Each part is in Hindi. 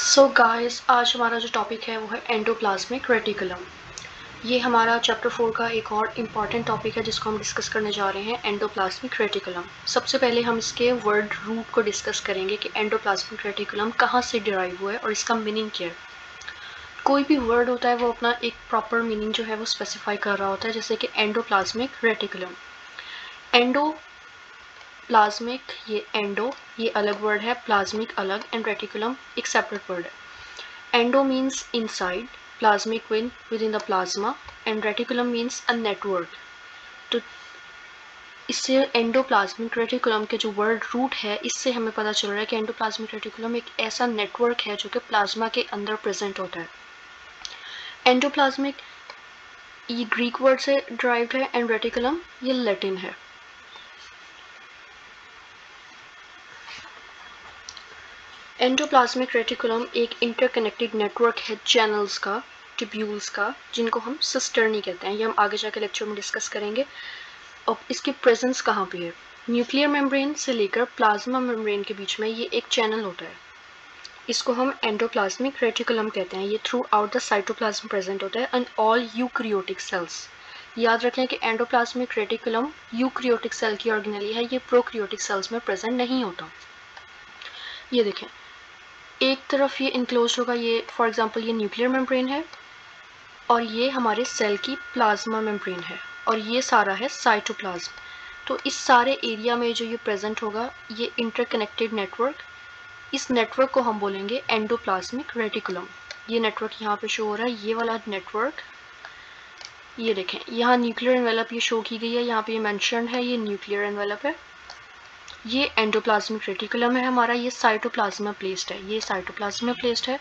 सो गाइस, आज हमारा जो टॉपिक है वो है एंडोप्लाज्मिक रेटिकुलम। ये हमारा चैप्टर 4 का एक और इम्पॉर्टेंट टॉपिक है जिसको हम डिस्कस करने जा रहे हैं, एंडोप्लाज्मिक रेटिकुलम। सबसे पहले हम इसके वर्ड रूट को डिस्कस करेंगे कि एंडोप्लाज्मिक रेटिकुलम कहाँ से डिराइव हुआ है और इसका मीनिंग क्या है। कोई भी वर्ड होता है वो अपना एक प्रॉपर मीनिंग जो है वो स्पेसिफाई कर रहा होता है, जैसे कि एंडोप्लाज्मिक रेटिकुलम। प्लाज्मिक, ये एंडो, ये अलग वर्ड है, प्लाज्मिक अलग, एंड रेटिकुलम एक सेपरेट वर्ड है। Endo means inside, plasmic with in the plasma, and reticulum means a network. तो इससे एंडोप्लाज्मिक रेटिकुलम के जो वर्ड रूट है, इससे हमें पता चल रहा है कि एंडोप्लाज्मिक रेटिकुलम एक ऐसा नेटवर्क है जो कि प्लाज्मा के अंदर प्रेजेंट होता है। एंडोप्लाज्मिक ये ग्रीक वर्ड से ड्राइव्ड है, एंड रेटिकुलम ये लैटिन है। एंडोप्लाज्मिक रेटिकुलम एक इंटरकनेक्टेड नेटवर्क है चैनल्स का, ट्यूब्यूल्स का, जिनको हम सिस्टर्नी कहते हैं। ये हम आगे जाकर लेक्चर में डिस्कस करेंगे। अब इसकी प्रेजेंस कहाँ पे है? न्यूक्लियर मेम्ब्रेन से लेकर प्लाज्मा मेम्ब्रेन के बीच में ये एक चैनल होता है, इसको हम एंडोप्लाज्मिक रेटिकुलम कहते हैं। ये through out the cytoplasm present होता है एंड ऑल यूकैरियोटिक सेल्स। याद रखें कि एंडोप्लाज्मिक रेटिकुलम यूकैरियोटिक सेल की ऑर्गेनेली है, ये प्रोकैरियोटिक सेल्स में प्रेजेंट नहीं होता। ये देखें, एक तरफ ये इनक्लोज होगा, ये फॉर एग्जांपल ये न्यूक्लियर मेम्ब्रेन है और ये हमारे सेल की प्लाज्मा मेम्ब्रेन है और ये सारा है साइटोप्लाज्म। तो इस सारे एरिया में जो ये प्रेजेंट होगा, ये इंटरकनेक्टेड नेटवर्क, इस नेटवर्क को हम बोलेंगे एंडोप्लाज्मिक रेटिकुलम। ये नेटवर्क यहाँ पे शो हो रहा है, ये वाला नेटवर्क। ये देखें, यहाँ न्यूक्लियर एनवेलप ये शो की गई है, यहाँ पे ये मेंशन है, ये न्यूक्लियर एनवेलप है। ये एंडोप्लाज्मिक रेटिकुलम है हमारा, ये साइटोप्लाज्म में प्लेस्ड है, ये साइटोप्लाज्म में प्लेस्ड है,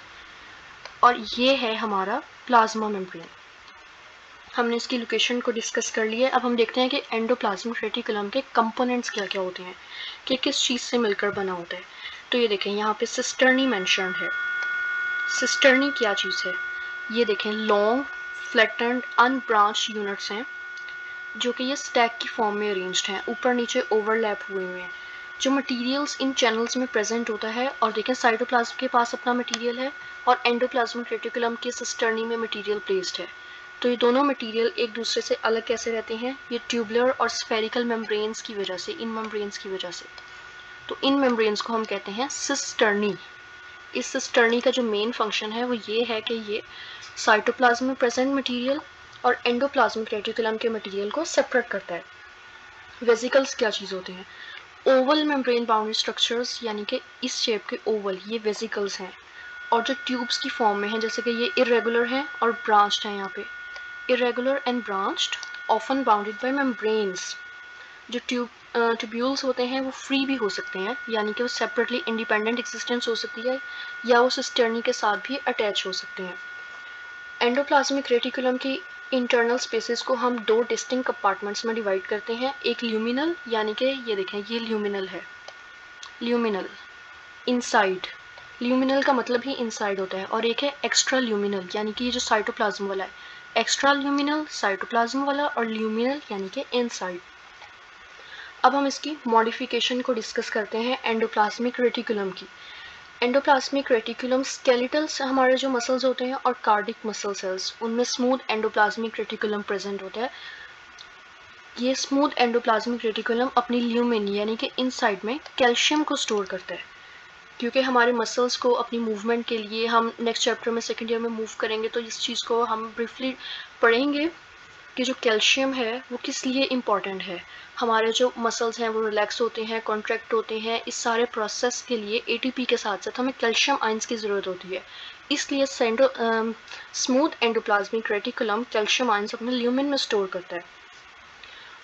और ये है हमारा प्लाज्मा मेम्ब्रेन। हमने इसकी लोकेशन को डिस्कस कर लिया है। अब हम देखते हैं कि एंडोप्लाज्मिक रेटिकुलम के कंपोनेंट्स क्या क्या होते हैं, कि किस चीज़ से मिलकर बना होता है। तो ये देखें, यहाँ पे सिस्टर्नी मेंशन्ड है। सिस्टर्नी क्या चीज़ है? ये देखें, लॉन्ग फ्लैटेंड अनब्रांच्ड यूनिट्स हैं जो कि ये स्टैक की फॉर्म में अरेंज्ड हैं, ऊपर नीचे ओवरलैप हुए हुए हैं। जो मटेरियल्स इन चैनल्स में प्रेजेंट होता है, और देखें साइटोप्लाज्म के पास अपना मटेरियल है और एंडोप्लाज्मिक रेटिकुलम के सिस्टर्नी में मटेरियल प्लेस्ड है। तो ये दोनों मटेरियल एक दूसरे से अलग कैसे रहते हैं? ये ट्यूबुलर और स्फेरिकल मेम्ब्रेन्स की वजह से, इन मेम्ब्रेन्स की वजह से। तो इन मेम्ब्रेन्स को हम कहते हैं सिस्टर्नी। इस सिस्टर्नी का जो मेन फंक्शन है वो ये है कि ये साइटोप्लाज्म में प्रेजेंट मटेरियल और एंडोप्लाज्मिक रेटिकुलम के मटेरियल को सेपरेट करता है। वेसिकल्स क्या चीज़ होते हैं? ओवल मेम्ब्रेन बाउंड्री स्ट्रक्चर्स, यानी कि इस शेप के ओवल, ये वेसिकल्स हैं, और जो ट्यूब्स की फॉर्म में हैं, जैसे कि ये इरेगुलर हैं और ब्रांच्ड हैं। यहाँ पे irregular and branched, often bounded by membranes. जो ट्यूब्यूल्स होते हैं वो फ्री भी हो सकते हैं, यानी कि वो सेपरेटली इंडिपेंडेंट एग्जिस्टेंस हो सकती है, या वो सिस्टर्नी के साथ भी अटैच हो सकते हैं। एंडोप्लाज्मिक रेटिकुलम की इंटरनल स्पेसेस को हम दो डिस्टिंक्ट कंपार्टमेंट्स में डिवाइड करते हैं। एक ल्यूमिनल, यानी कि ये देखें, ये ल्यूमिनल है, ल्यूमिनल इनसाइड, ल्यूमिनल का मतलब ही इनसाइड होता है, और एक है एक्स्ट्रा ल्यूमिनल, यानी कि ये जो साइटोप्लाज्म वाला है, एक्स्ट्रा ल्यूमिनल साइटोप्लाज्म वाला, और ल्यूमिनल यानी कि इनसाइड। अब हम इसकी मॉडिफिकेशन को डिस्कस करते हैं एंडोप्लाज्मिक रेटिकुलम की। एंडोप्लाज्मिक रेटिकुलम स्केलेटल्स हमारे जो मसल्स होते हैं और कार्डिक मसल सेल्स, उनमें स्मूथ एंडोप्लाज्मिक रेटिकुलम प्रेजेंट होता है। ये स्मूथ एंडोप्लाज्मिक रेटिकुलम अपनी ल्यूमिन यानी कि इनसाइड में कैल्शियम को स्टोर करता है, क्योंकि हमारे मसल्स को अपनी मूवमेंट के लिए, हम नेक्स्ट चैप्टर में सेकेंड ईयर में मूव करेंगे तो इस चीज़ को हम ब्रीफली पढ़ेंगे कि जो कैल्शियम है वो किस लिए इम्पॉर्टेंट है। हमारे जो मसल्स हैं वो रिलैक्स होते हैं, कॉन्ट्रैक्ट होते हैं, इस सारे प्रोसेस के लिए एटीपी के साथ साथ हमें कैल्शियम आयंस की ज़रूरत होती है। इसलिए smooth endoplasmic reticulum calcium ions अपने ल्यूमिन में स्टोर करता है।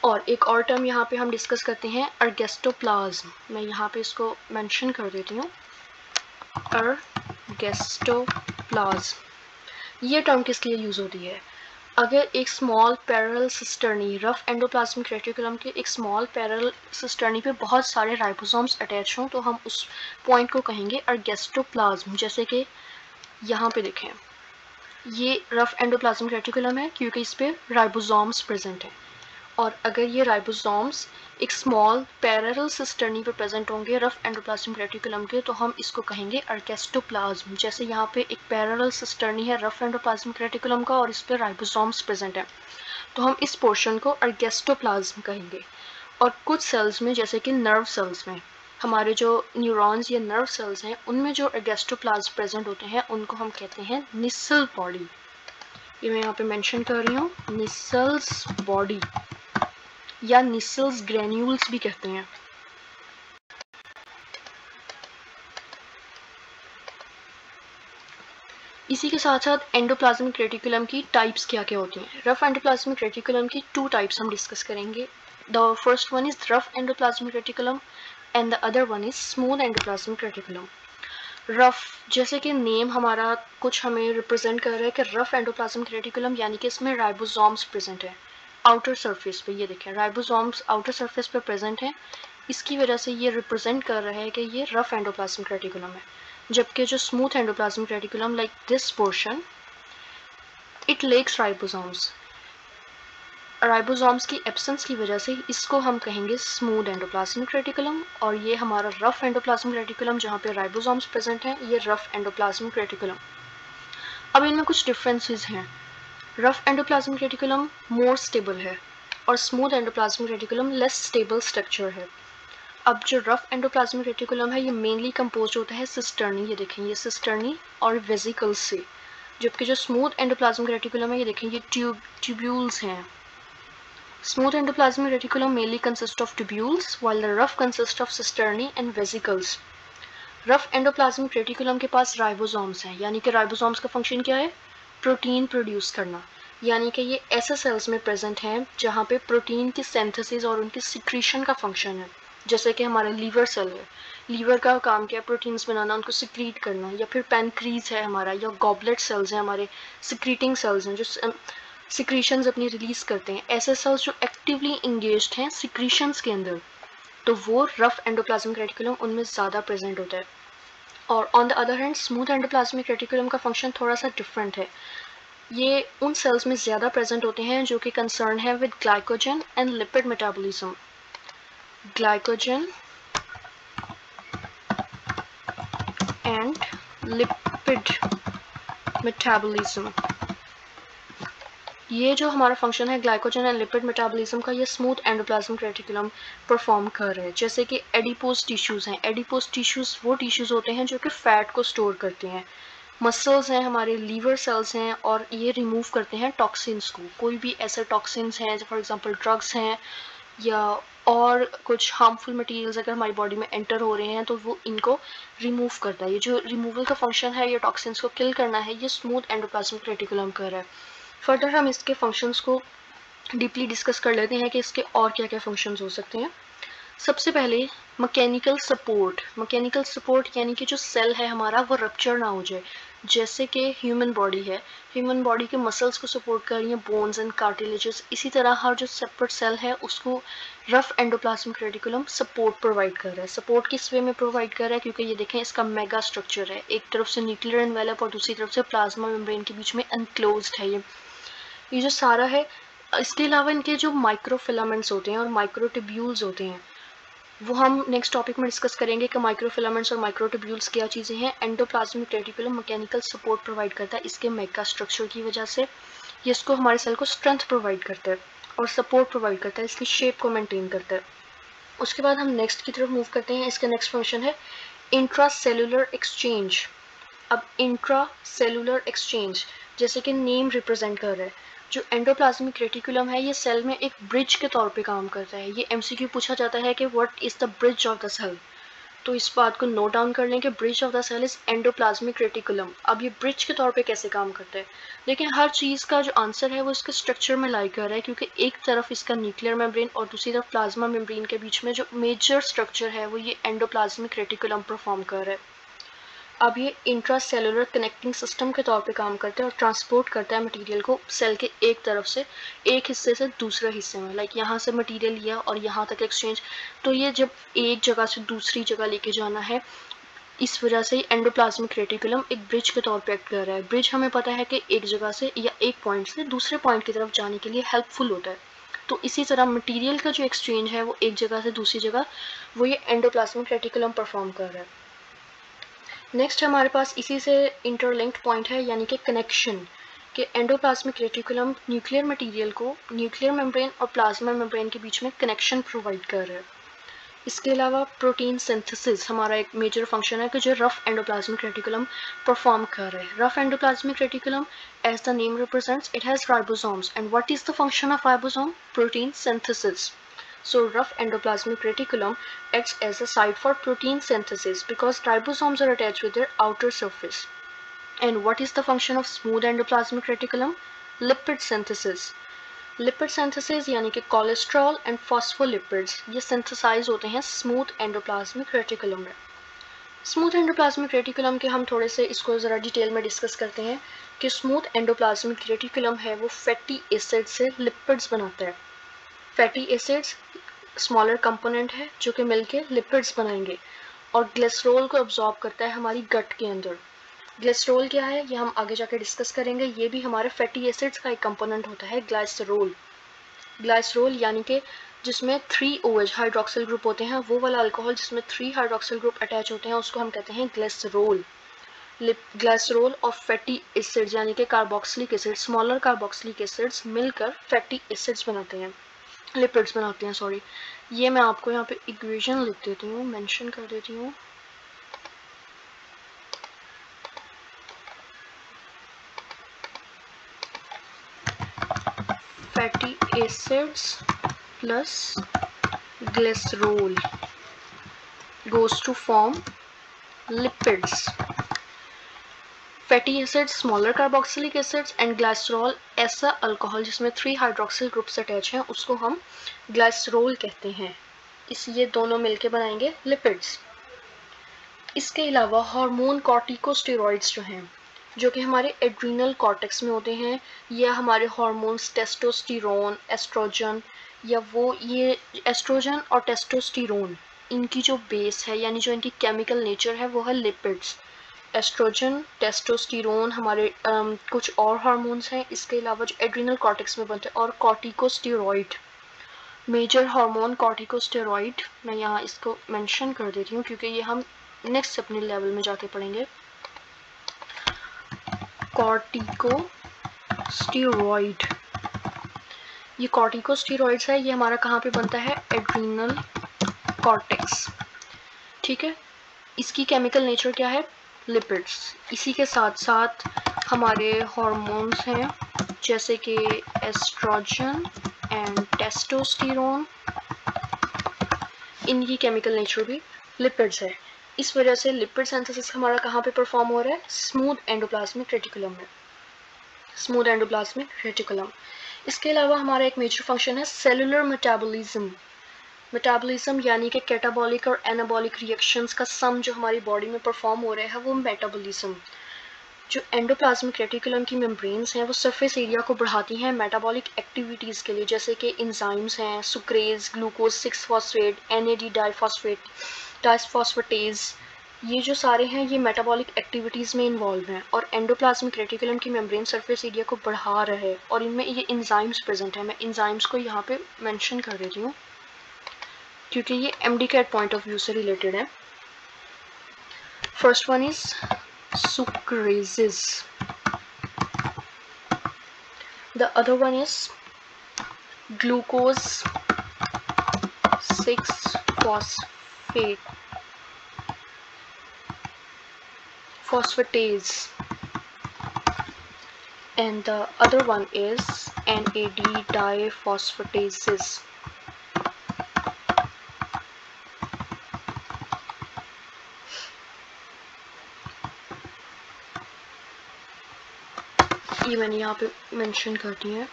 और एक और टर्म यहाँ पे हम डिस्कस करते हैं, अर्गेस्टोप्लाज्म। मैं यहाँ पे इसको मेंशन कर देती हूँ, अर्गेस्टोप्लाज्म। ये टर्म किस लिए यूज़ होती है? अगर एक small parallel cisternae, rough endoplasmic reticulum के एक स्मॉल पैरेलल सिस्टर्नी पे बहुत सारे राइबोसोम्स अटैच हों, तो हम उस पॉइंट को कहेंगे अर्गेस्टोप्लाज्म। जैसे कि यहाँ पे देखें, ये रफ एंडोप्लाज्मिक रेटिकुलम है क्योंकि इस पे राइबोसोम्स प्रेजेंट हैं, और अगर ये राइबोसोम्स एक स्मॉल पैरेलल सिस्टर्नी पे प्रेजेंट होंगे रफ एंडोप्लाज्मिक रेटिकुलम के, तो हम इसको कहेंगे अर्केस्टोप्लाज्म। जैसे यहाँ पे एक पैरेलल सिस्टर्नी है रफ एंडोप्लाज्मिक रेटिकुलम का और इस पे राइबोसोम्स प्रेजेंट है, तो हम इस पोर्शन को अर्केस्टोप्लाज्म कहेंगे। और कुछ सेल्स में जैसे कि नर्व सेल्स में, हमारे जो न्यूरॉन्स या नर्व सेल्स हैं उनमें जो अर्केस्टोप्लाज्म प्रेजेंट होते हैं उनको हम कहते हैं निसल बॉडी। ये मैं यहाँ पे मेंशन कर रही हूँ, निसल्स बॉडी या निसल्स ग्रेन्यूल्स भी कहते हैं। इसी के साथ साथ एंडोप्लाज्मिक रेटिकुलम की टाइप्स क्या क्या होती हैं। रफ एंडोप्लाज्मिक रेटिकुलम की 2 टाइप्स हम डिस्कस करेंगे। The first one is rough endoplasmic reticulum and the other one is smooth endoplasmic reticulum. Rough, जैसे कि नेम हमारा कुछ हमें रिप्रेजेंट कर रहा है कि रफ एंडोप्लाज्मिक रेटिकुलम यानी कि इसमें राइबोसोम्स प्रेजेंट है आउटर सरफेस पे। ये देखें राइबोसोम्स आउटर सरफेस पे प्रेजेंट है, इसकी वजह से ये रिप्रेजेंट कर रहा है कि ये रफ एंडोप्लाज्मिक रेटिकुलम है। जबकि जो smooth endoplasmic reticulum like this portion it lacks ribosomes, ribosomes की एब्सेंस की वजह से इसको हम कहेंगे स्मूथ एंडोप्लाज्मिक रेटिकुलम। और ये हमारा रफ एंडोप्लाज्मिक रेटिकुलम जहाँ पे राइबोसोम्स प्रेजेंट हैं, ये रफ एंडोप्लाज्मिक रेटिकुलम। अब इनमें कुछ डिफरेंसेस हैं। Rough endoplasmic reticulum more stable है और smooth endoplasmic reticulum less stable structure है। अब जो रफ एंडोप्लाज्मिक रेटिकुलम है ये मेनली कंपोज होता है सिस्टर्नी, ये देखें ये सिस्टर्नी और वेसिकल्स से। जबकि जो स्मूथ एंडोप्लाज्मिक रेटिकुलम है ये देखें ये ट्यूब्यूल्स हैं। Smooth endoplasmic reticulum mainly consists of tubules, while the rough consists of cisternae and vesicles. Rough endoplasmic reticulum के पास राइबोसोम्स हैं, यानी कि राइबोसोम्स का फंक्शन क्या है, प्रोटीन प्रोड्यूस करना। यानी कि ये ऐसे सेल्स में प्रेजेंट हैं जहाँ पे प्रोटीन की सिंथेसिस और उनकी सिक्रीशन का फंक्शन है। जैसे कि हमारा लीवर सेल है, लीवर का काम क्या है, प्रोटीन्स बनाना, उनको सिक्रीट करना। या फिर पैनक्रीज है हमारा, या गॉबलेट सेल्स हैं हमारे, सिक्रीटिंग सेल्स हैं जो सिक्रीशंस अपनी रिलीज करते हैं। ऐसे सेल्स जो एक्टिवली इंगेज्ड हैं सिक्रीशंस के अंदर, तो वो रफ एंडोप्लाज्मिक रेटिकुलम उनमें ज़्यादा प्रेजेंट होता है। और on the other hand smooth endoplasmic reticulum का फंक्शन थोड़ा सा डिफरेंट है। ये उन सेल्स में ज़्यादा प्रेजेंट होते हैं जो कि कंसर्न है with glycogen and lipid metabolism. Glycogen and lipid metabolism, ये जो हमारा फंक्शन है ग्लाइकोजन एंड लिपिड मेटाबॉलिज्म का, ये स्मूथ एंडोप्लाज्मिक रेटिकुलम परफॉर्म कर रहे हैं। जैसे कि एडिपोज टिश्यूज़ हैं, एडिपोज टिश्यूज़ वो टिश्यूज़ होते हैं जो कि फैट को स्टोर करते हैं। मसल्स हैं हमारे, लीवर सेल्स हैं, और ये रिमूव करते हैं टॉक्सिन्स को। कोई भी ऐसे टॉक्सिन्स हैं फॉर एग्जांपल ड्रग्स हैं या और कुछ हार्मफुल मटेरियल्स अगर हमारी बॉडी में एंटर हो रहे हैं तो वो इनको रिमूव करता है। ये जो रिमूवल का फंक्शन है, ये टॉक्सिन्स को किल करना है, ये स्मूथ एंडोप्लाज्मिक रेटिकुलम कर रहा है। फर्दर हम इसके फंक्शंस को डीपली डिस्कस कर लेते हैं कि इसके और क्या क्या फंक्शंस हो सकते हैं। सबसे पहले मैकेनिकल सपोर्ट। मैकेनिकल सपोर्ट यानी कि जो सेल है हमारा वो रप्चर ना हो जाए। जैसे कि ह्यूमन बॉडी है, ह्यूमन बॉडी के मसल्स को सपोर्ट कर रही हैं बोन्स एंड कार्टिलेजेस, इसी तरह हर जो सेपरेट सेल है उसको rough endoplasmic reticulum support provide कर रहा है। सपोर्ट किस वे में प्रोवाइड कर रहा है, क्योंकि ये देखें इसका मेगा स्ट्रक्चर है, एक तरफ से न्यूक्लियर एनवेलप और दूसरी तरफ से प्लाज्मा मेम्ब्रेन के बीच में एनक्लोज्ड है ये जो सारा है। इसके अलावा इनके जो माइक्रोफिलामेंट्स होते हैं और माइक्रोट्यूब्यूल्स होते हैं वो हम नेक्स्ट टॉपिक में डिस्कस करेंगे कि माइक्रोफिलामेंट्स और माइक्रोट्यूब्यूल्स क्या चीज़ें हैं। Endoplasmic reticulum mechanical support provide करता है इसके मेगा स्ट्रक्चर की वजह से। ये इसको हमारे सेल को स्ट्रेंथ प्रोवाइड करता है और सपोर्ट प्रोवाइड करता है, इसकी शेप को मेंटेन करता है। उसके बाद हम नेक्स्ट की तरफ मूव करते हैं। इसका नेक्स्ट फंक्शन है इंट्रासेलुलर एक्सचेंज। अब इंट्रासेलुलर एक्सचेंज जैसे कि नेम रिप्रेजेंट कर रहा है, जो एंडोप्लाज्मिक रेटिकुलम है ये सेल में एक ब्रिज के तौर पे काम करता है। ये एमसीक्यू पूछा जाता है कि what is the bridge of the cell, तो इस बात को नोट डाउन कर लें कि bridge of the cell is endoplasmic reticulum. अब ये ब्रिज के तौर पे कैसे काम करता है, लेकिन हर चीज़ का जो आंसर है वो इसके स्ट्रक्चर में लाई कर रहा है, क्योंकि एक तरफ इसका न्यूक्लियर मेम्ब्रेन और दूसरी तरफ प्लाज्मा मेम्ब्रेन के बीच में जो मेजर स्ट्रक्चर है वो ये एंडोप्लाज्मिक रेटिकुलम परफॉर्म कर रहा है। अब ये इंट्रासेलुलर कनेक्टिंग सिस्टम के तौर पे काम करता है और ट्रांसपोर्ट करता है मटेरियल को सेल के एक तरफ से एक हिस्से से दूसरे हिस्से में। लाइक यहाँ से मटेरियल लिया और यहाँ तक एक्सचेंज, तो ये जब एक जगह से दूसरी जगह लेके जाना है, इस वजह से एंडोप्लाज्मिक रेटिकुलम एक ब्रिज के तौर पे एक्ट कर रहा है। ब्रिज हमें पता है कि एक जगह से या एक पॉइंट से दूसरे पॉइंट की तरफ जाने के लिए हेल्पफुल होता है। तो इसी तरह मटेरियल का जो एक्सचेंज है वो एक जगह से दूसरी जगह वो ये एंडोप्लाज्मिक रेटिकुलम परफॉर्म कर रहा है। नेक्स्ट हमारे पास इसी से इंटरलिंक्ड पॉइंट है यानी कि कनेक्शन, कि एंडोप्लाज्मिक रेटिकुलम न्यूक्लियर मटेरियल को न्यूक्लियर मेम्ब्रेन और प्लाज्मा मेम्ब्रेन के बीच में कनेक्शन प्रोवाइड कर रहा है। इसके अलावा प्रोटीन सिंथेसिस हमारा एक मेजर फंक्शन है कि जो रफ एंडोप्लाज्मिक रेटिकुलम परफॉर्म कर रहे हैं। Rough endoplasmic reticulum, as the name represents, it has ribosomes and what is the function of ribosome? Protein synthesis. So rough endoplasmic reticulum acts as a site for protein synthesis because ribosomes are attached with their outer surface. And what is the function of smooth endoplasmic reticulum? Lipid synthesis. Lipid synthesis यानी कि कोलेस्ट्रॉल एंड फॉस्फोलिपिड्स ये सिंथेसाइज होते हैं स्मूथ एंडोप्लाज्मिक रेटिकुलम में। स्मूथ एंडोप्लाज्मिक रेटिकुलम के हम थोड़े से इसको ज़रा डिटेल में डिस्कस करते हैं कि स्मूथ एंडोप्लाज्मिक रेटिकुलम है वो फैटी एसिड से लिपिड्स बनाता है। फैटी एसिड्स स्मॉलर कंपोनेंट है जो कि मिलके लिपिड्स बनाएंगे और ग्लिसरॉल को अब्जॉर्ब करता है हमारी गट के अंदर। ग्लिसरॉल क्या है ये हम आगे जाके डिस्कस करेंगे। ये भी हमारे फैटी एसिड्स का एक कंपोनेंट होता है ग्लाइसरोल। ग्लाइसरोल यानी कि जिसमें 3 OH हाइड्रोक्सिल ग्रुप होते हैं, वो वाला अल्कोहल जिसमें 3 हाइड्रोक्सिल ग्रुप अटैच होते हैं उसको हम कहते हैं ग्लिसरॉल। ग्लाइसरोल और फैटी एसिड्स यानी कि carboxylic acid, smaller carboxylic acids मिलकर फैटी एसिड्स बनाते हैं, लिपिड्स बनाते हैं सॉरी। ये मैं आपको यहाँ पे इक्वेशन लिख देती हूँ, मेंशन कर देती हूँ। Fatty acids plus glycerol goes to form lipids. Fatty acids smaller carboxylic acids and glycerol ऐसा अल्कोहल जिसमें 3 हाइड्रोक्सिल ग्रुप्स अटैच हैं उसको हम ग्लाइसरॉल कहते हैं। ये दोनों मिलके बनाएंगे लिपिड्स। इसके अलावा हार्मोन कॉर्टिकोस्टेरॉइड्स जो हैं जो कि हमारे एड्रीनल कॉर्टेक्स में होते हैं, या हमारे हार्मोन्स टेस्टोस्टेरोन, एस्ट्रोजन, या वो ये एस्ट्रोजन और टेस्टोस्टेरोन इनकी जो बेस है यानी जो इनकी केमिकल नेचर है वो है लिपिड्स। एस्ट्रोजन, टेस्टोस्टेरोन हमारे कुछ और हार्मोन्स हैं, इसके अलावा जो एड्रीनल कॉर्टेक्स में बनते हैं, और कॉर्टिकोस्टेरॉइड मेजर हार्मोन कॉर्टिकोस्टेरॉइड मैं यहाँ इसको मेंशन कर देती हूँ क्योंकि ये हम नेक्स्ट अपने लेवल में जाके पढ़ेंगे। कॉर्टिकोस्टेरॉइड, ये कॉर्टिकोस्टेरॉइड्स है, ये हमारा कहाँ पे बनता है? Adrenal cortex. ठीक है, इसकी केमिकल नेचर क्या है? लिपिड्स। इसी के साथ साथ हमारे हार्मोन्स हैं जैसे कि एस्ट्रोजन एंड टेस्टोस्टेरोन, इनकी केमिकल नेचर भी लिपिड्स है। इस वजह से लिपिड सिंथेसिस हमारा कहाँ पे परफॉर्म हो रहा है? स्मूथ एंडोप्लाज्मिक रेटिकुलम में। Smooth endoplasmic reticulum. इसके अलावा हमारा एक मेजर फंक्शन है सेलुलर मेटाबॉलिज्म। मेटाबॉलिज्म यानी कि कैटाबॉलिक और एनाबॉलिक रिएक्शंस का सम जो हमारी बॉडी में परफॉर्म हो रहा है वो मेटाबॉलिज्म। जो एंडोप्लाज्मिक रेटिकुलम की मेम्ब्रेन्स हैं वो सरफेस एरिया को बढ़ाती हैं मेटाबॉलिक एक्टिविटीज़ के लिए, जैसे कि इंजाइम्स हैं, सुक्रेज, ग्लूकोज 6-फॉस्फेट, NAD डाइफॉस्फेटेज, ये जो सारे हैं ये मेटाबॉलिक एक्टिविटीज़ में इन्वॉल्व हैं और एंडोप्लाज्मिक रेटिकुलम की मेम्ब्रेन सरफेस एरिया को बढ़ा रहे हैं और इनमें ये इंजाइम्स प्रेजेंट है। मैं इंजाइम्स को यहाँ पे मेंशन कर देती हूँ क्योंकि ये MDCAT पॉइंट ऑफ व्यू से रिलेटेड है। First one is sucrases, the other one is glucose 6-phosphatase and the other one is NAD diphosphatases. ये मैंने यहाँ पे मेंशन कर दी है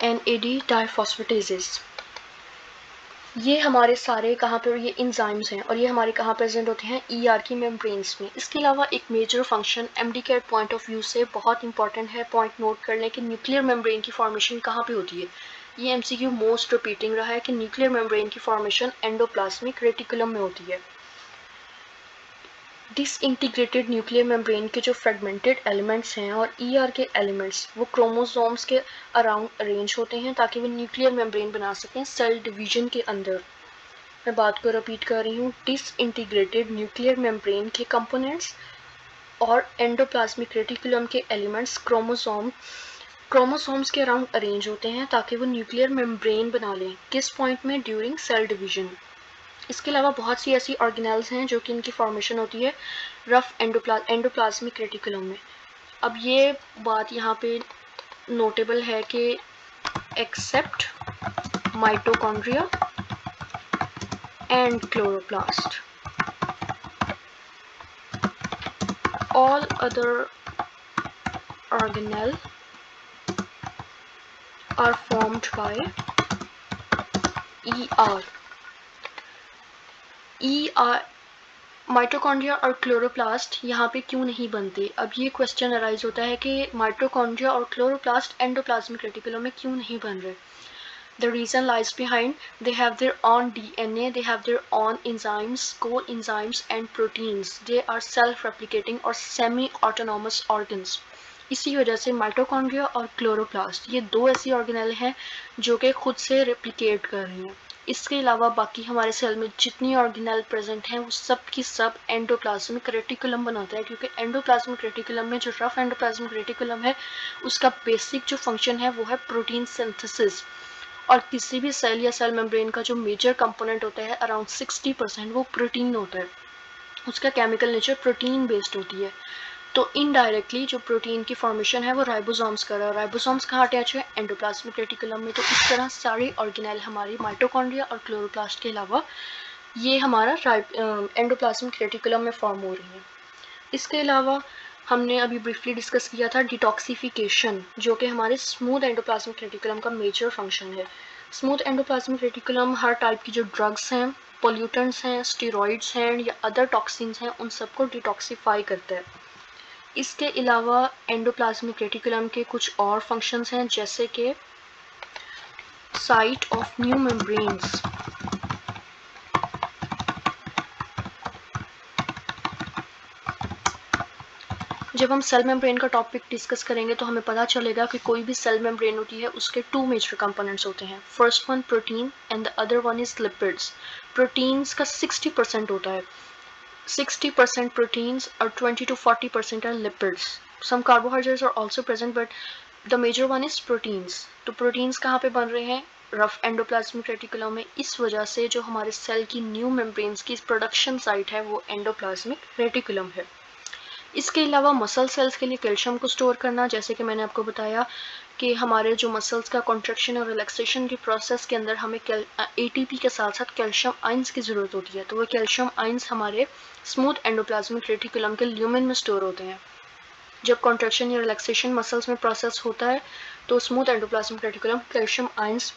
NAD डाइफॉस्फेटेजेस। ये हमारे सारे कहाँ पे ये इंजाइम्स हैं और ये हमारे कहाँ प्रेजेंट होते हैं? ER की मेम्ब्रेन्स में। इसके अलावा एक major function MDCAT point of view से बहुत इंपॉर्टेंट है, पॉइंट नोट कर लें कि न्यूक्लियर मेम्ब्रेन की फॉर्मेशन कहाँ पे होती है। ये MCQ मोस्ट रिपीटिंग रहा है कि न्यूक्लियर मेम्ब्रेन की फॉर्मेशन एंडोप्लाज्मिक रेटिकुलम में होती है। डिसइंटीग्रेटेड न्यूक्लियर मेम्ब्रेन के जो फ्रेगमेंटेड एलिमेंट्स हैं और ईआर के एलिमेंट्स वो क्रोमोसोम्स के अराउंड अरेंज होते हैं ताकि वो न्यूक्लियर मेम्ब्रेन बना सकें सेल डिवीजन के अंदर। मैं बात को रिपीट कर रही हूँ, डिसइंटीग्रेटेड न्यूक्लियर मेम्ब्रेन के कंपोनेंट्स और एंडोप्लाज्मिक रेटिकुलम के एलिमेंट्स क्रोमोसोम्स के अराउंड अरेंज होते हैं ताकि वो न्यूक्लियर मेम्ब्रेन बना लें। किस पॉइंट में? During cell division. इसके अलावा बहुत सी ऐसी ऑर्गेनेल्स हैं जो कि इनकी फॉर्मेशन होती है रफ एंडोप्लाज्मिक रेटिकुलम में। अब ये बात यहाँ पे नोटेबल है कि except mitochondria and chloroplast, all other organelle are formed by ER. Mitochondria और क्लोरोप्लास्ट यहाँ पे क्यों नहीं बनते? अब ये क्वेश्चन अराइज होता है कि माइटोकॉन्ड्रिया और क्लोरोप्लास्ट एंडोप्लाज्मिक रेटिकुलम में क्यों नहीं बन रहे? The reason lies behind they have their own DNA, they have their own enzymes, coenzymes and proteins. They are self-replicating or semi-autonomous organs. इसी वजह से माइटोकॉन्ड्रिया और क्लोरोप्लास्ट ये दो ऐसी ऑर्गेनेल हैं जो कि खुद से रेप्लिकेट कर रही हैं। इसके अलावा बाकी हमारे सेल में जितनी ऑर्गेनेल प्रेजेंट हैं वो सब की सब एंडोप्लाज्मिक रेटिकुलम बनाता है, क्योंकि एंडोप्लाज्मिक रेटिकुलम में जो रफ एंडोप्लाज्मिक रेटिकुलम है उसका बेसिक जो फंक्शन है वो है प्रोटीन सिंथेसिस। और किसी भी सेल या सेल मेम्ब्रेन का जो मेजर कंपोनेंट होता है अराउंड 60% वो प्रोटीन होता है, उसका केमिकल नेचर प्रोटीन बेस्ड होती है। तो इनडायरेक्टली जो प्रोटीन की फॉर्मेशन है वो राइबोसोम्स कर रहा है। राइबोसोम्स कहाँ अटैच है? एंडोप्लाज्मिक रेटिकुलम में। तो इस तरह सारी ऑर्गेनेल हमारी माइटोकॉन्ड्रिया और क्लोरोप्लास्ट के अलावा ये हमारा एंडोप्लाज्मिक रेटिकुलम में फॉर्म हो रही है। इसके अलावा हमने अभी ब्रीफली डिस्कस किया था डिटॉक्सिफिकेशन, जो कि हमारे स्मूथ एंडोप्लाज्मिक रेटिकुलम का मेजर फंक्शन है। स्मूथ एंडोप्लाज्मिक रेटिकुलम हर टाइप की जो ड्रग्स हैं, पोल्यूटेंट्स हैं, स्टेरॉइड्स हैं या अदर टॉक्सिन्स हैं उन सबको डिटॉक्सिफाई करता है। इसके अलावा एंडोप्लाज्मिक रेटिकुलम के कुछ और फंक्शंस हैं जैसे कि साइट ऑफ न्यू मेम्ब्रेन्स। जब हम सेल मेम्ब्रेन का टॉपिक डिस्कस करेंगे तो हमें पता चलेगा कि कोई भी सेल मेम्ब्रेन होती है उसके टू मेजर कंपोनेंट्स होते हैं। First one protein and the other one is lipids. Proteins का 60% होता है, 60% प्रोटीन्स और 20 to 40% are lipids. Some carbohydrates are also present but the major one is proteins. तो प्रोटीन्स कहाँ पे बन रहे हैं? रफ एंडोप्लाज्मिक रेटिकुलम में। इस वजह से जो हमारे सेल की न्यू मेम्ब्रेन्स की प्रोडक्शन साइट है वो एंडोप्लाज्मिक रेटिकुलम है। इसके अलावा मसल सेल्स के लिए कैल्शियम को स्टोर करना, जैसे कि मैंने आपको बताया कि हमारे जो मसल्स का कॉन्ट्रैक्शन और रिलैक्सेशन के प्रोसेस के अंदर हमें एटीपी के साथ साथ कैल्शियम आयंस की ज़रूरत होती है। तो वो कैल्शियम आयंस हमारे स्मूथ एंडोप्लाज्मिक रेटिकुलम के ल्यूमेन में स्टोर होते हैं। जब कॉन्ट्रैक्शन या रिलैक्सेशन मसल्स में प्रोसेस होता है तो smooth endoplasmic reticulum calcium ions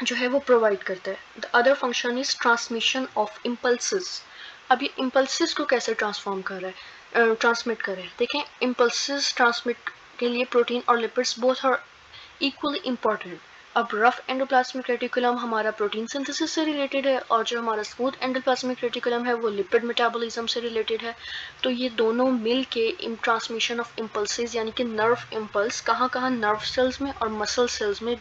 जो है वो प्रोवाइड करता है। The other function is transmission of impulses. अब ये इम्पल्सेस को कैसे ट्रांसमिट कर रहे हैं? देखें, इम्पल्सेस ट्रांसमिट के लिए प्रोटीन और lipids both are equally important. अब रफ एंडोप्लाज्मिक रेटिकुलम हमारा प्रोटीन सिंथेसिस से रिलेटेड है और जो हमारा स्मूथ एंडोप्लाज्मिक रेटिकुलम है वो लिपिड मेटाबॉलिज्म से रिलेटेड है। तो ये दोनों मिल के ट्रांसमिशन ऑफ इम्पल्सेस यानी कि नर्व इम्पल्स कहाँ कहाँ? नर्व सेल्स में और मसल सेल्स में।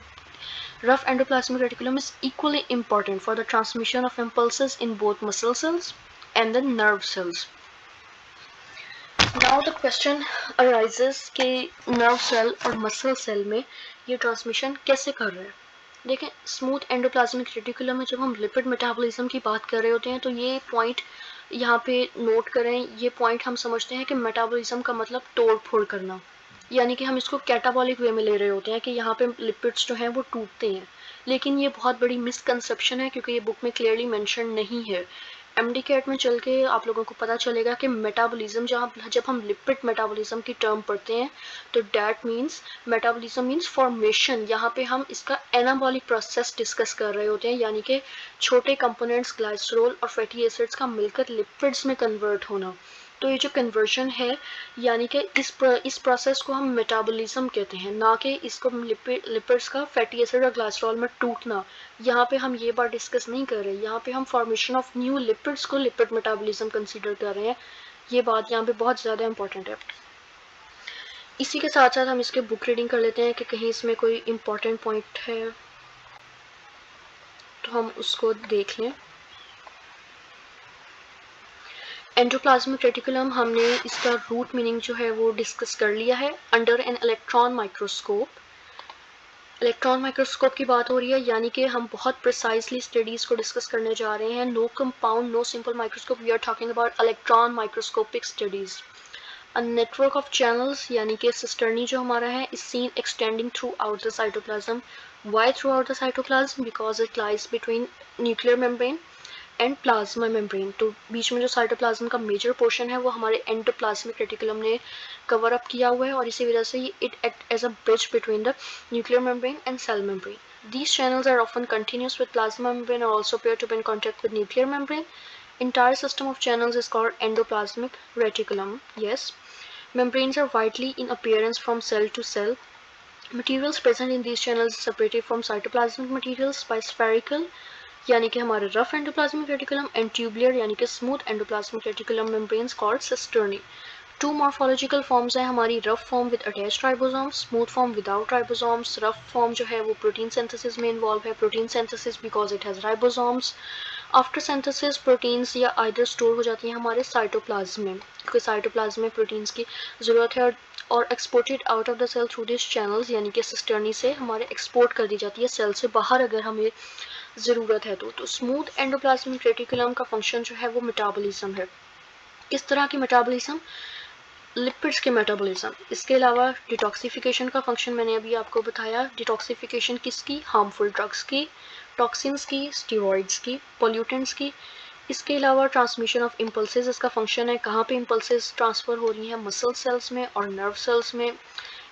Rough endoplasmic reticulum is equally important for the transmission of impulses in both muscle cells and the nerve cells. Now the question arises कि nerve cell और muscle cell में ये transmission कैसे कर रहे हैं? देखें, स्मूथ एंडोप्लाज्मिक रेटिकुलम में जब हम लिपिड मेटाबॉलिज्म की बात कर रहे होते हैं तो ये पॉइंट यहाँ पे नोट करें। ये पॉइंट हम समझते हैं कि मेटाबॉलिज्म का मतलब तोड़ फोड़ करना, यानी कि हम इसको कैटाबॉलिक वे में ले रहे होते हैं कि यहाँ पे लिपिड्स जो हैं वो टूटते हैं। लेकिन ये बहुत बड़ी मिसकंसेप्शन है क्योंकि ये बुक में क्लियरली मेंशन नहीं है। एमडी कैट में चल के आप लोगों को पता चलेगा कि मेटाबॉलिज्म जब हम लिपिड मेटाबॉलिज्म की टर्म पढ़ते हैं तो that means metabolism means formation. यहाँ पे हम इसका एनाबॉलिक प्रोसेस डिस्कस कर रहे होते हैं, यानी कि छोटे कंपोनेंट्स ग्लाइसरोल और फैटी एसिड्स का मिलकर लिपिड्स में कन्वर्ट होना। तो ये जो कन्वर्जन है यानी कि इस प्रोसेस को हम मेटाबॉलिज्म कहते हैं, ना कि इसको लिपिड्स का फैटी एसिड और ग्लाइसरॉल में टूटना। यहाँ पे हम ये बात डिस्कस नहीं कर रहे, यहाँ पे हम फॉर्मेशन ऑफ न्यू लिपिड्स को लिपिड मेटाबॉलिज्म कंसीडर कर रहे हैं, ये बात यहाँ पे बहुत ज़्यादा इम्पोर्टेंट है। इसी के साथ साथ हम इसके बुक रीडिंग कर लेते हैं कि कहीं इसमें कोई इम्पोर्टेंट पॉइंट है तो हम उसको देख लें। एंडोप्लाज्मिक रेटिकुलम, हमने इसका रूट मीनिंग जो है वो डिस्कस कर लिया है। Under an electron microscope, electron microscope की बात हो रही है, यानी कि हम बहुत प्रिसाइजली स्टडीज को डिस्कस करने जा रहे हैं। No compound, no simple microscope, we are talking about electron microscopic studies. A network of channels, यानी कि सिस्टर्नी जो हमारा है, is seen extending throughout the cytoplasm. Why throughout the cytoplasm? Because it lies between nuclear membrane and plasma membrane. तो बीच में जो साइटोप्लाज्म का मेजर पोर्शन है वो हमारे एंडोप्लाज्मिक रेटिकुलम ने कवर अप किया हुआ है, और इसी वजह से it act as a bridge between the nuclear membrane and cell membrane. These channels are often continuous with plasma membrane or also appear to be in contact with nuclear membrane. Entire system of channels is called endoplasmic reticulum. Yes, membranes are widely in appearance from cell to cell. Materials present in these channels is separated from cytoplasmic materials by spherical यानी कि हमारे rough endoplasmic reticulum and tubular यानी कि smooth endoplasmic reticulum membranes called cisternae. Two morphological forms हैं हमारी, rough form with attached ribosomes, smooth form without ribosomes. Rough form जो है वो प्रोटीन सिंथेसिस में इन्वॉल्व है, protein synthesis because it has ribosomes. After synthesis proteins या आइदर स्टोर हो जाती हैं हमारे साइटोप्लाज्म में, क्योंकि साइटोप्लाज्म में प्रोटीन्स की ज़रूरत है, और exported out of the cell through this channels, यानी कि सिस्टर्नी से हमारे एक्सपोर्ट कर दी जाती है सेल से बाहर अगर हमें ज़रूरत है तो स्मूथ एंडोप्लाज्मिक रेटिकुलम का फंक्शन जो है वो मेटाबॉलिज्म है. इस तरह की मेटाबॉलिज्म, लिपिड्स के मेटाबॉलिज्म. इसके अलावा डिटॉक्सिफिकेशन का फंक्शन मैंने अभी आपको बताया. डिटॉक्सिफिकेशन किसकी? हार्मफुल ड्रग्स की, टॉक्सिन्स की, स्टीरॉइड्स की, पोल्यूटेंट्स की. इसके अलावा ट्रांसमिशन ऑफ इम्पल्सेस इसका फंक्शन है. कहाँ पे इम्पल्सेस ट्रांसफ़र हो रही हैं? मसल सेल्स में और नर्व सेल्स में.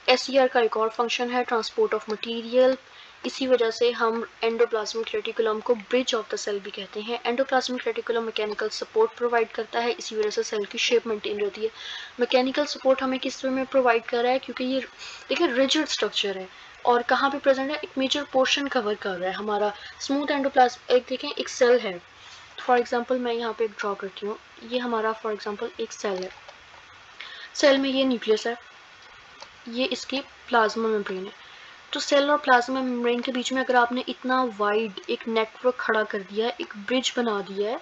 एसईआर का एक और फंक्शन है ट्रांसपोर्ट ऑफ मटेरियल. इसी वजह से हम एंडोप्लाज्मिक रेटिकुलम को ब्रिज ऑफ द सेल भी कहते हैं. Endoplasmic reticulum mechanical support provide करता है, इसी वजह से सेल की शेप मेंटेन रहती है. मैकेनिकल सपोर्ट हमें किस वे में प्रोवाइड कर रहा है? क्योंकि ये देखिए रिजिड स्ट्रक्चर है और कहाँ पे प्रेजेंट है? एक मेजर पोर्शन कवर कर रहा है हमारा. स्मूथ एंडोप्लाज्म, एक देखें एक सेल है फॉर एग्जांपल, मैं यहाँ पे ड्रॉ करती हूँ. ये हमारा फॉर एग्जांपल एक सेल है. सेल में ये न्यूक्लियस है, ये इसकी प्लाज्मा मेम्ब्रेन है. तो सेल और प्लाज्मा मेम्ब्रेन के बीच में अगर आपने इतना वाइड एक नेटवर्क खड़ा कर दिया है, एक ब्रिज बना दिया है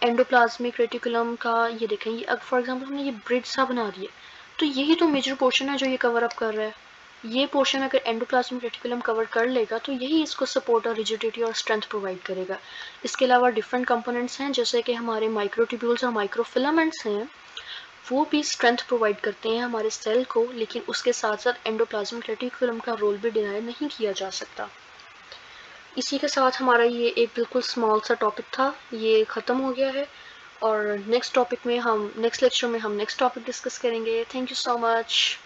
एंडोप्लाज्मिक रेटिकुलम का, ये देखें, ये अब फॉर एग्जांपल हमने ये ब्रिज सा बना दिया, तो यही तो मेजर पोर्शन है जो ये कवर अप कर रहा है. ये पोर्शन अगर एंडोप्लाज्मिक रेटिकुलम कवर कर लेगा तो यही इसको सपोर्ट और रिजिडिटी और स्ट्रेंथ प्रोवाइड करेगा. इसके अलावा डिफरेंट कंपोनेंट्स हैं जैसे कि हमारे माइक्रोट्यूब्यूल्स और माइक्रोफिलामेंट्स हैं, वो भी स्ट्रेंथ प्रोवाइड करते हैं हमारे सेल को, लेकिन उसके साथ साथ एंडोप्लाज्मिक रेटिकुलम का रोल भी डिनाई नहीं किया जा सकता. इसी के साथ हमारा ये एक बिल्कुल स्मॉल सा टॉपिक था, ये ख़त्म हो गया है, और नेक्स्ट टॉपिक में हम नेक्स्ट लेक्चर में हम नेक्स्ट टॉपिक डिस्कस करेंगे. Thank you so much.